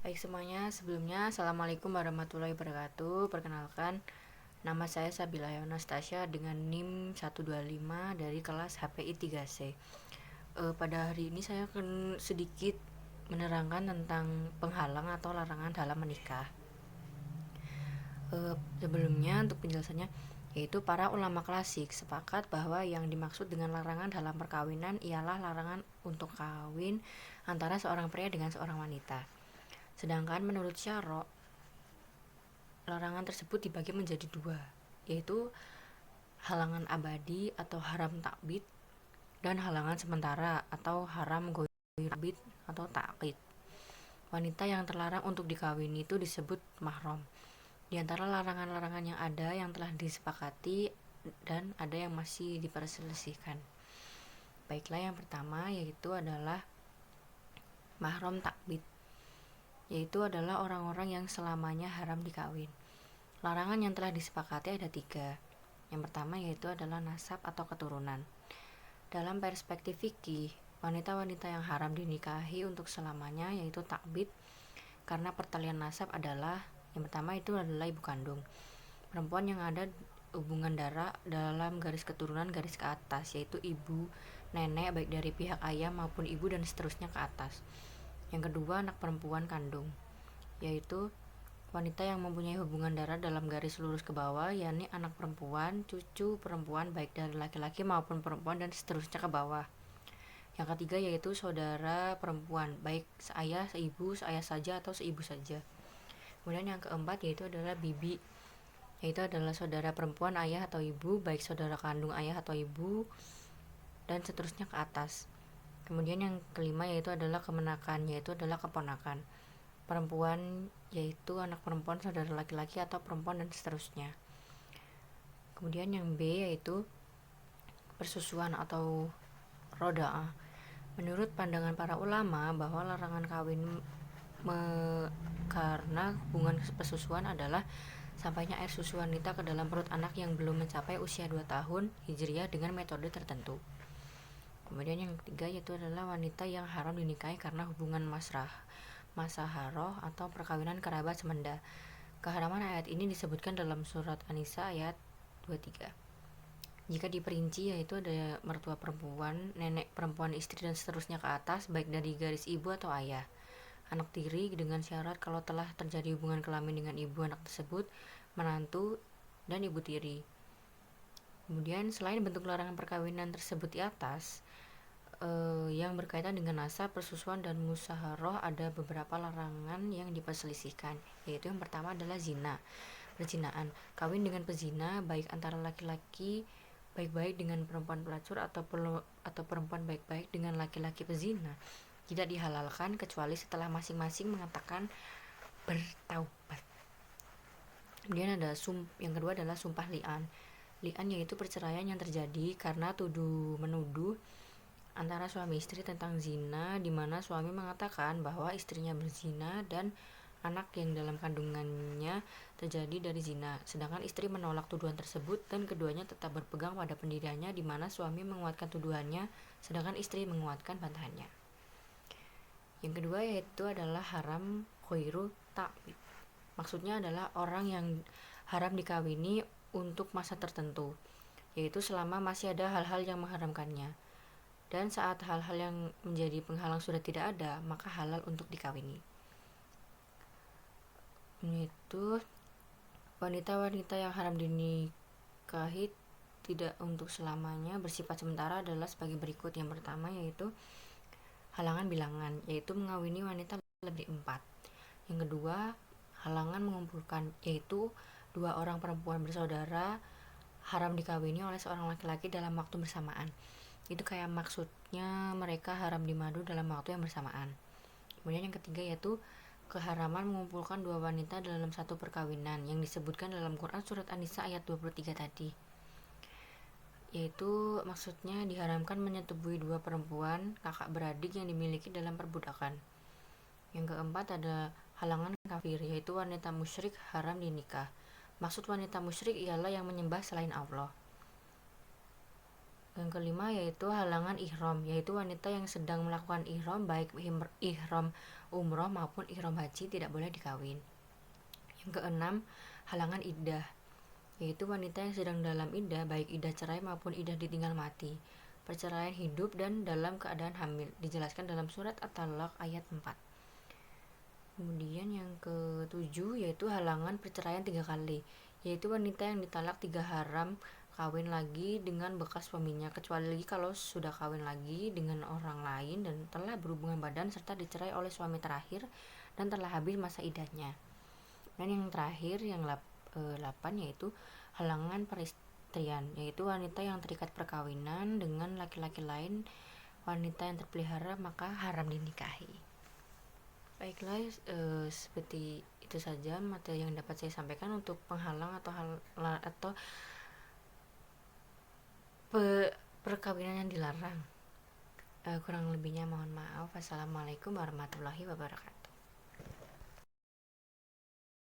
Baik semuanya, sebelumnya Assalamualaikum warahmatullahi wabarakatuh. Perkenalkan, nama saya Sabila Anastasia dengan NIM 125 dari kelas HPI 3C. Pada hari ini saya akan sedikit menerangkan tentang penghalang atau larangan dalam menikah. Sebelumnya untuk penjelasannya, yaitu para ulama klasik sepakat bahwa yang dimaksud dengan larangan dalam perkawinan ialah larangan untuk kawin antara seorang pria dengan seorang wanita. Sedangkan menurut Syarok, larangan tersebut dibagi menjadi dua, yaitu halangan abadi atau haram takbid dan halangan sementara atau haram goibid atau takkid. Wanita yang terlarang untuk dikawini itu disebut mahram. Di antara larangan-larangan yang ada yang telah disepakati dan ada yang masih diperselisihkan. Baiklah, yang pertama yaitu adalah mahram takbid, yaitu adalah orang-orang yang selamanya haram dikawin. Larangan yang telah disepakati ada 3. Yang pertama yaitu adalah nasab atau keturunan. Dalam perspektif fikih, wanita-wanita yang haram dinikahi untuk selamanya yaitu takbid, karena pertalian nasab adalah yang pertama itu adalah ibu kandung. Perempuan yang ada hubungan darah dalam garis keturunan garis ke atas, yaitu ibu, nenek baik dari pihak ayah maupun ibu dan seterusnya ke atas. Yang kedua, anak perempuan kandung, yaitu wanita yang mempunyai hubungan darah dalam garis lurus ke bawah, yakni anak perempuan, cucu perempuan baik dari laki-laki maupun perempuan dan seterusnya ke bawah. Yang ketiga yaitu saudara perempuan, baik seayah, seibu, seayah saja atau seibu saja. Kemudian yang keempat yaitu adalah bibi, yaitu adalah saudara perempuan ayah atau ibu, baik saudara kandung ayah atau ibu dan seterusnya ke atas. Kemudian yang kelima yaitu adalah kemenakan, yaitu adalah keponakan perempuan, yaitu anak perempuan saudara laki-laki atau perempuan dan seterusnya. Kemudian yang B yaitu persusuan atau rodaah. Menurut pandangan para ulama bahwa larangan kawin karena hubungan persusuan adalah sampainya air susu wanita ke dalam perut anak yang belum mencapai usia 2 tahun hijriah dengan metode tertentu. Kemudian yang ketiga yaitu adalah wanita yang haram dinikahi karena hubungan masaharoh atau perkawinan kerabat semenda. Keharaman ayat ini disebutkan dalam surat An-Nisa ayat 23. Jika diperinci yaitu ada mertua perempuan, nenek perempuan, istri dan seterusnya ke atas, baik dari garis ibu atau ayah. Anak tiri dengan syarat kalau telah terjadi hubungan kelamin dengan ibu anak tersebut, menantu dan ibu tiri. Kemudian selain bentuk larangan perkawinan tersebut di atas, yang berkaitan dengan nasab, persusuan dan musaharoh, ada beberapa larangan yang diperselisihkan, yaitu yang pertama adalah zina, perzinahan, kawin dengan pezina baik antara laki-laki baik-baik dengan perempuan pelacur atau perempuan baik-baik dengan laki-laki pezina tidak dihalalkan kecuali setelah masing-masing mengatakan bertaubat. Kemudian ada yang kedua adalah sumpah li'an. Li'an yaitu perceraian yang terjadi karena menuduh antara suami istri tentang zina, di mana suami mengatakan bahwa istrinya berzina dan anak yang dalam kandungannya terjadi dari zina, sedangkan istri menolak tuduhan tersebut dan keduanya tetap berpegang pada pendiriannya, di mana suami menguatkan tuduhannya sedangkan istri menguatkan bantahannya. Yang kedua yaitu adalah haram khairu ta'wid. Maksudnya adalah orang yang haram dikawini untuk masa tertentu, yaitu selama masih ada hal-hal yang mengharamkannya. Dan saat hal-hal yang menjadi penghalang sudah tidak ada, maka halal untuk dikawini. Itu wanita-wanita yang haram dinikahi tidak untuk selamanya bersifat sementara adalah sebagai berikut. Yang pertama yaitu halangan bilangan, yaitu mengawini wanita lebih 4. Yang kedua, halangan mengumpulkan, yaitu 2 orang perempuan bersaudara haram dikawini oleh seorang laki-laki dalam waktu bersamaan. Itu kayak maksudnya mereka haram dimadu dalam waktu yang bersamaan. Kemudian yang ketiga yaitu keharaman mengumpulkan 2 wanita dalam satu perkawinan yang disebutkan dalam Quran surat An-Nisa ayat 23 tadi, yaitu maksudnya diharamkan menyetubuhi 2 perempuan kakak beradik yang dimiliki dalam perbudakan. Yang keempat ada halangan kafir, yaitu wanita musyrik haram dinikah. Maksud wanita musyrik ialah yang menyembah selain Allah. Yang kelima yaitu halangan ihram, yaitu wanita yang sedang melakukan ihram baik ihram umroh maupun ihram haji tidak boleh dikawin. Yang keenam, halangan iddah, yaitu wanita yang sedang dalam iddah baik iddah cerai maupun iddah ditinggal mati, perceraian hidup dan dalam keadaan hamil, dijelaskan dalam surat At-Talaq ayat 4. Kemudian yang ketujuh yaitu halangan perceraian 3 kali, yaitu wanita yang ditalak 3 haram kawin lagi dengan bekas suaminya, kecuali lagi kalau sudah kawin lagi dengan orang lain dan telah berhubungan badan serta dicerai oleh suami terakhir dan telah habis masa iddahnya. Dan yang terakhir yang 8 yaitu halangan peristrian, yaitu wanita yang terikat perkawinan dengan laki-laki lain, wanita yang terpelihara maka haram dinikahi. Baiklah, seperti itu saja materi yang dapat saya sampaikan untuk penghalang atau perkawinan yang dilarang. Kurang lebihnya mohon maaf. Wassalamualaikum warahmatullahi wabarakatuh.